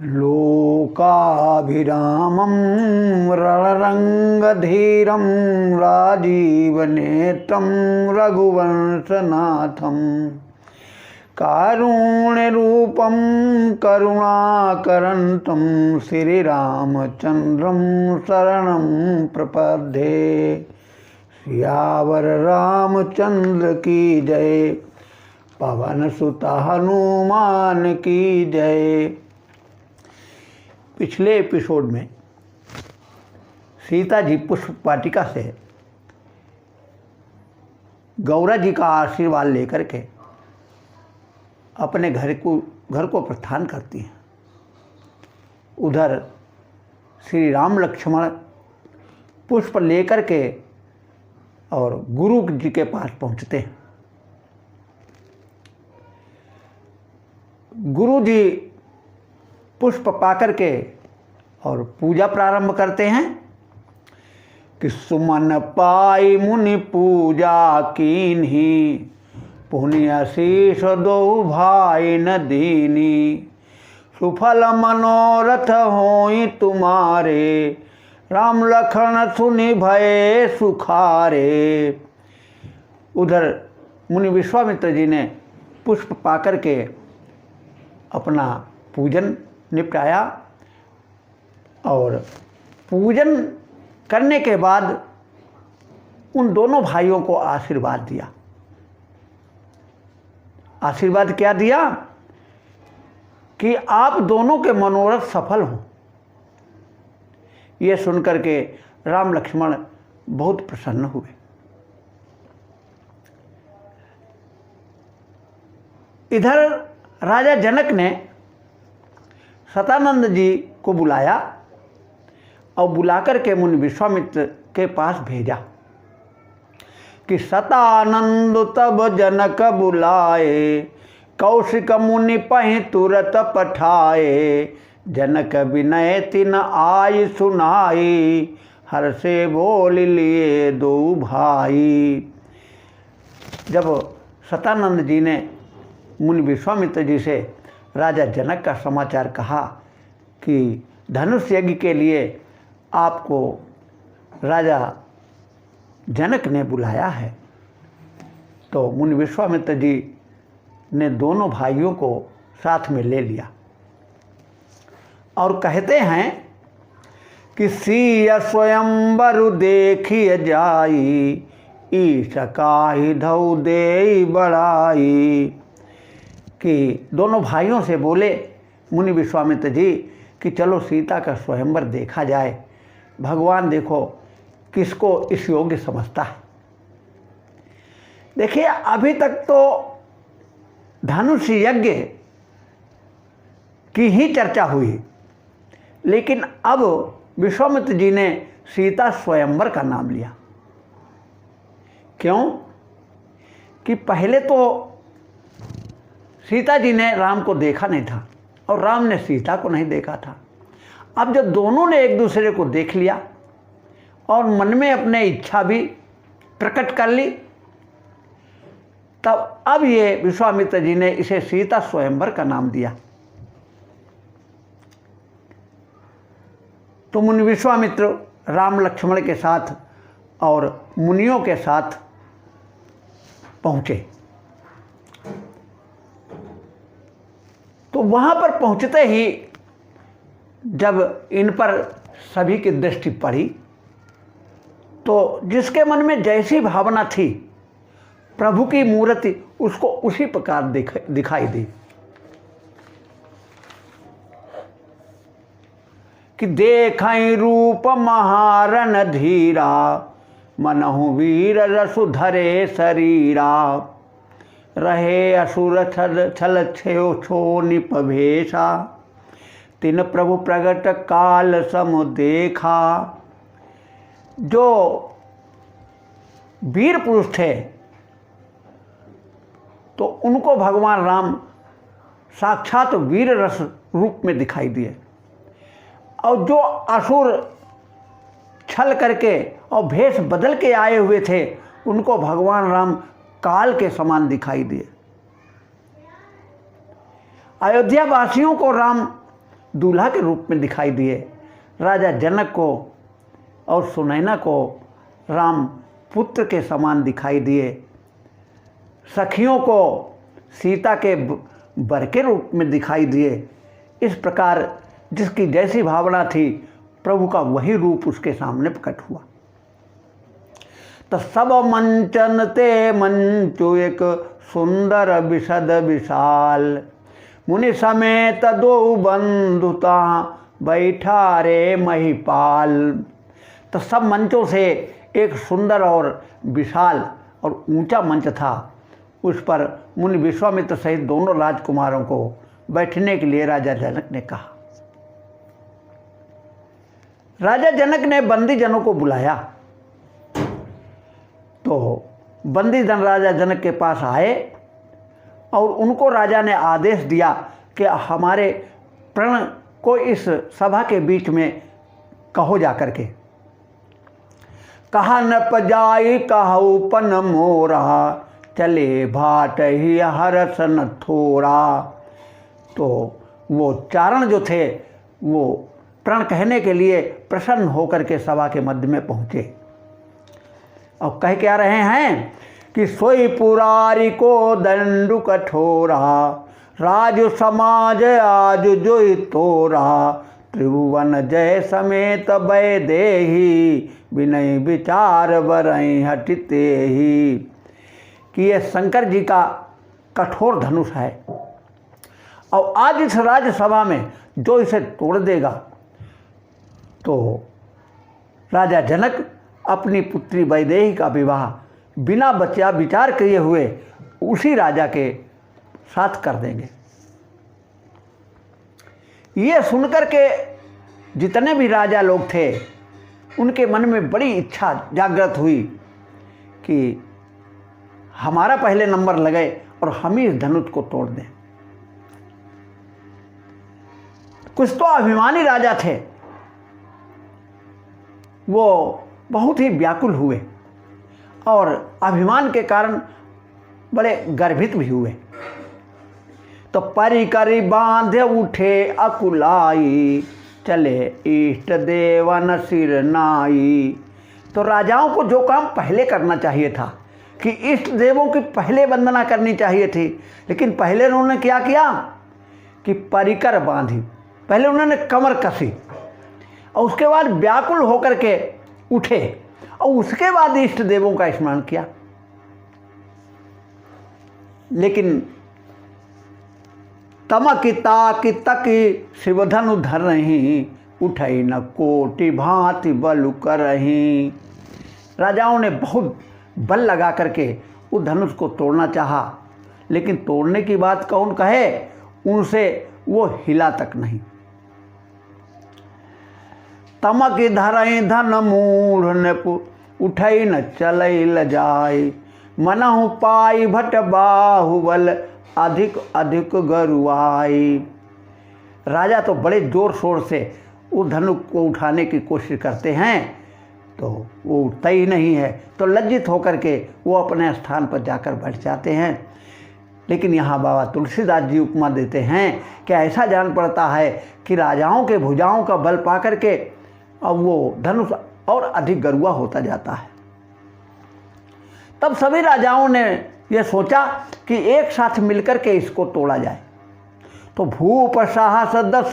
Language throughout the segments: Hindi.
लोकाभिरामं रणरङ्गधीरं राजीवनेत्रं रघुवंशनाथं कारुण्यरूपं करुणाकरन्तं श्रीरामचन्द्रं शरणं प्रपद्ये। सियावर रामचंद्र की जय, पवन सुत हनुमान की जय। पिछले एपिसोड में सीता जी पुष्प वाटिका से गौरा जी का आशीर्वाद लेकर के अपने घर को प्रस्थान करती हैं। उधर श्री राम लक्ष्मण पुष्प लेकर के और गुरु जी के पास पहुंचते हैं। गुरु जी पुष्प पाकर के और पूजा प्रारंभ करते हैं कि सुमन पाई मुनि पूजा कीन्ही, पुण्य शीश दो भाई न दीनी, सुफल मनोरथ होई तुम्हारे, राम लखन सुनि भये सुखारे। उधर मुनि विश्वामित्र जी ने पुष्प पाकर के अपना पूजन निपटाया और पूजन करने के बाद उन दोनों भाइयों को आशीर्वाद दिया। आशीर्वाद क्या दिया कि आप दोनों के मनोरथ सफल हों। ये सुनकर के राम लक्ष्मण बहुत प्रसन्न हुए। इधर राजा जनक ने सतानंद जी को बुलाया और बुलाकर के मुनि विश्वामित्र के पास भेजा कि सतानंद तब जनक बुलाए, कौशिक मुनि पहि तुरत पठाए, जनक विनय तिन आई सुनाई, हर से बोल लिए दो भाई। जब सतानंद जी ने मुनि विश्वामित्र जी से राजा जनक का समाचार कहा कि धनुष यज्ञ के लिए आपको राजा जनक ने बुलाया है, तो मुनि विश्वामित्र जी ने दोनों भाइयों को साथ में ले लिया और कहते हैं कि सिय स्वयंवर देखिए जाई, ईश काहि धौ देई बड़ाई। कि दोनों भाइयों से बोले मुनि विश्वामित्र जी कि चलो सीता का स्वयंवर देखा जाए, भगवान देखो किसको इस योग्य समझता है। देखिए अभी तक तो धनुष यज्ञ की ही चर्चा हुई, लेकिन अब विश्वामित्र जी ने सीता स्वयंवर का नाम लिया। क्यों कि पहले तो सीता जी ने राम को देखा नहीं था और राम ने सीता को नहीं देखा था। अब जब दोनों ने एक दूसरे को देख लिया और मन में अपने इच्छा भी प्रकट कर ली, तब अब ये विश्वामित्र जी ने इसे सीता स्वयंवर का नाम दिया। तो मुनि विश्वामित्र राम लक्ष्मण के साथ और मुनियों के साथ पहुँचे। तो वहाँ पर पहुँचते ही जब इन पर सभी की दृष्टि पड़ी, तो जिसके मन में जैसी भावना थी प्रभु की मूर्ति उसको उसी प्रकार दिखाई दी कि देखई रूप महारण धीरा, मनहु वीर रसु धरे शरीरा, रहे असुर छल छेओ छो निपभेशा, तिन प्रभु प्रगट काल सम देखा। जो वीर पुरुष थे तो उनको भगवान राम साक्षात वीर रस रूप में दिखाई दिए, और जो असुर छल करके और भेष बदल के आए हुए थे उनको भगवान राम काल के समान दिखाई दिए। अयोध्या वासियों को राम दूल्हा के रूप में दिखाई दिए। राजा जनक को और सुनैना को राम पुत्र के समान दिखाई दिए। सखियों को सीता के वर के रूप में दिखाई दिए। इस प्रकार जिसकी जैसी भावना थी प्रभु का वही रूप उसके सामने प्रकट हुआ। तो सब मंचन ते मंचु एक सुंदर विशद विशाल, मुनि समेत दो बंधुता बैठा रे महिपाल। तो सब मंचों से एक सुंदर और विशाल और ऊंचा मंच था। उस पर मुनि विश्वामित्र सहित दोनों राजकुमारों को बैठने के लिए राजा जनक ने कहा। राजा जनक ने बंदी जनों को बुलाया तो बंदी जन राजा जनक के पास आए और उनको राजा ने आदेश दिया कि हमारे प्रण को इस सभा के बीच में कहो जाकर के। कहा न पजाई कहु पन मोरा, चले भाट ही हरस न थोड़ा। तो वो चारण जो थे वो प्रण कहने के लिए प्रसन्न होकर के सभा के मध्य में पहुँचे और कह क्या रहे हैं कि सोई पुरारी को दंडु कठोरा, राज समाज आज जोई तोरा, त्रिभुवन जय समेत बै देही, विनय विचार बरई हटते ही। कि ये शंकर जी का कठोर धनुष है और आज इस राज्यसभा में जो इसे तोड़ देगा तो राजा जनक अपनी पुत्री वैदेही का विवाह बिना बचा विचार किए हुए उसी राजा के साथ कर देंगे। ये सुनकर के जितने भी राजा लोग थे उनके मन में बड़ी इच्छा जागृत हुई कि हमारा पहले नंबर लगे और हम ही इस धनुष को तोड़ दें। कुछ तो अभिमानी राजा थे, वो बहुत ही व्याकुल हुए और अभिमान के कारण बड़े गर्भित भी हुए। तो परी करी बांध उठे अकुलाई, चले इष्ट देवन सिर नाई। तो राजाओं को जो काम पहले करना चाहिए था कि इष्ट देवों की पहले वंदना करनी चाहिए थी, लेकिन पहले उन्होंने क्या किया कि परिकर बांधी, पहले उन्होंने कमर कसी और उसके बाद व्याकुल होकर के उठे और उसके बाद इष्ट देवों का स्मरण किया। लेकिन तमकी ताकि तकी शिवधनु धर रही, उठई न कोटि भांति बलु करही। राजाओं ने बहुत बल लगा करके उस धनुष को तोड़ना चाहा, लेकिन तोड़ने की बात कौन कहे, उनसे वो हिला तक नहीं। तमक धरई धन मूढ़ न उठई न चलई ल जाय, मनहु पाई भट बाहुबल अधिक अधिक गरुआई। राजा तो बड़े जोर शोर से उस धनुष को उठाने की कोशिश करते हैं तो वो उठता ही नहीं है, तो लज्जित होकर के वो अपने स्थान पर जाकर बैठ जाते हैं। लेकिन यहाँ बाबा तुलसीदास जी उपमा देते हैं कि ऐसा जान पड़ता है कि राजाओं के भुजाओं का बल पा करके अब वो धनुष और अधिक गरुआ होता जाता है। तब सभी राजाओं ने यह सोचा कि एक साथ मिलकर के इसको तोड़ा जाए। तो भूप साहस दस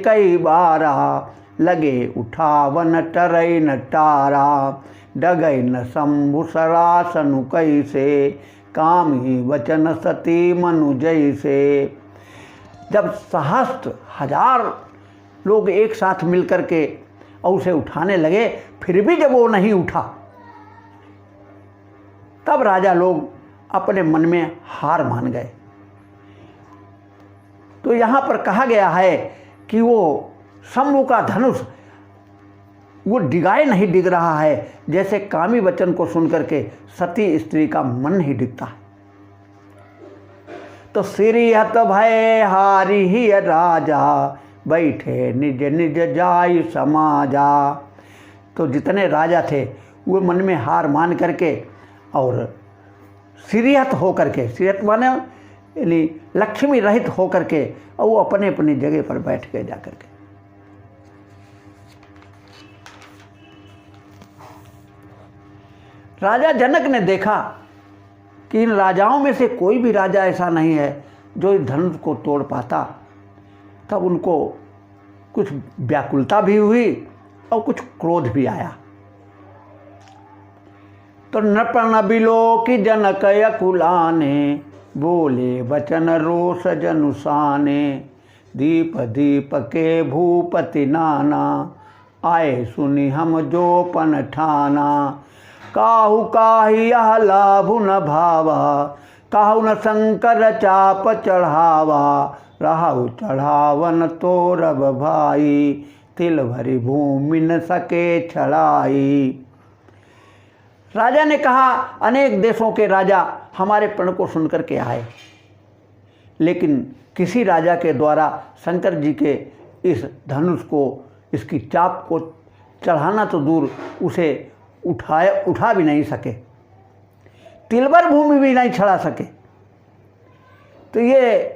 कई बारा, लगे उठावन टरई न टारा, डगई न शंभु सरासनु कैसे, कामी वचन सती मनु जैसे। जब सहस्त्र हजार लोग एक साथ मिलकर के और उसे उठाने लगे, फिर भी जब वो नहीं उठा, तब राजा लोग अपने मन में हार मान गए। तो यहाँ पर कहा गया है कि वो शंभु का धनुष वो डिगाए नहीं डिग रहा है, जैसे कामी वचन को सुनकर के सती स्त्री का मन नहीं डिगता है। तो सिरियत भय हारी ही राजा, बैठे निज निज जाय समाजा। तो जितने राजा थे वो मन में हार मान करके और सिरियत हो करके, सिरियत माने यानी लक्ष्मी रहित होकर के और वो अपने अपनी जगह पर बैठ गए जाकर के। राजा जनक ने देखा कि इन राजाओं में से कोई भी राजा ऐसा नहीं है जो इस धनुष को तोड़ पाता। तब उनको कुछ व्याकुलता भी हुई और कुछ क्रोध भी आया। तो नृप बिलोकि जनक अकुलाने, बोले वचन रोष जनुसाने। दीप दीप के भूपति नाना, आए सुनि हम जोपन ठाना। काहू काही यह लाभु न भावा, काहू न शंकर चाप चढ़ावा। राहु चढ़ावन तो रब भाई, तिल भरी भूमि न सके छड़ाई। राजा ने कहा, अनेक देशों के राजा हमारे प्रण को सुनकर के आए, लेकिन किसी राजा के द्वारा शंकर जी के इस धनुष को, इसकी चाप को चढ़ाना तो दूर, उसे उठा भी नहीं सके, तिलभर भूमि भी नहीं छड़ा सके। तो ये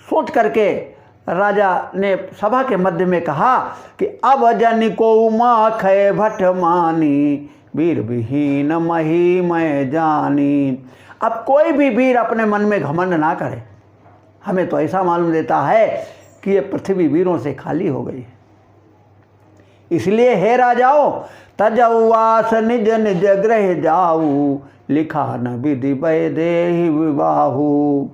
सोच करके राजा ने सभा के मध्य में कहा कि अब जन को माखय भट मानी, वीर विहीन मही मैं जानी। अब कोई भी वीर अपने मन में घमंड ना करे। हमें तो ऐसा मालूम देता है कि ये पृथ्वी वीरों से खाली हो गई है। इसलिए हे राजाओ, तजौवास निज निज गृह जाऊ, लिखा न विधि वैदेही विवाहु।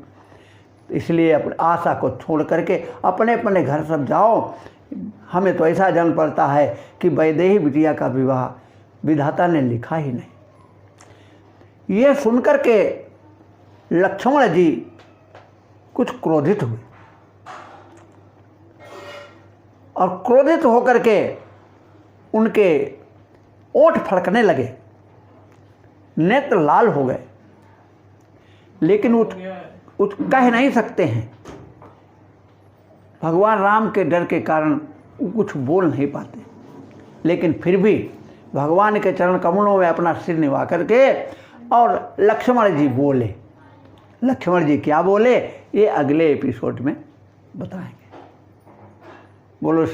इसलिए अपने आशा को छोड़ करके अपने अपने घर सब जाओ। हमें तो ऐसा जान पड़ता है कि वैदेही बिटिया का विवाह विधाता ने लिखा ही नहीं। ये सुनकर के लक्ष्मण जी कुछ क्रोधित हुए और क्रोधित होकर के उनके ओठ फड़कने लगे, नेत्र लाल हो गए, लेकिन उठ कह नहीं सकते हैं। भगवान राम के डर के कारण कुछ बोल नहीं पाते, लेकिन फिर भी भगवान के चरण कमलों में अपना सिर निभा करके और लक्ष्मण जी बोले। लक्ष्मण जी क्या बोले ये अगले एपिसोड में बताएंगे। बोलो।